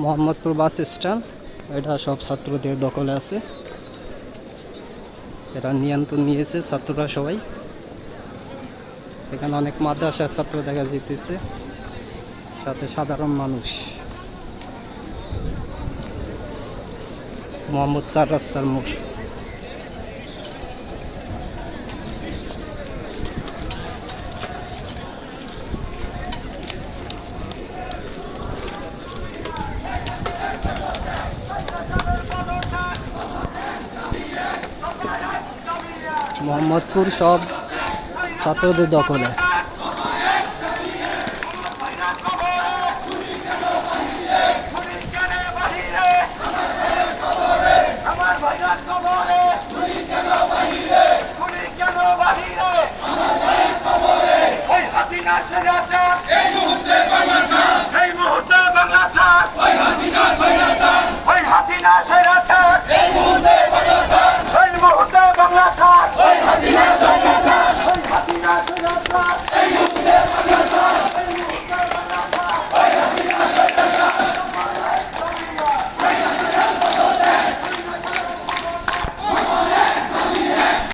Mohammadpur bus stand, এটা সব ছাত্রদের দখলে আছে। এরা নিয়ন্ত্রণ নিয়েছে ছাত্ররা সবাই। এখানে অনেক মাদ্রাসার ছাত্র দেখা যাইতেছে, সাথে সাধারণ মানুষ। মোহাম্মদ 4 রাস্তার মোড়। মোহাম্মদপুর সব ছাত্রদের দখলে। হাসিনা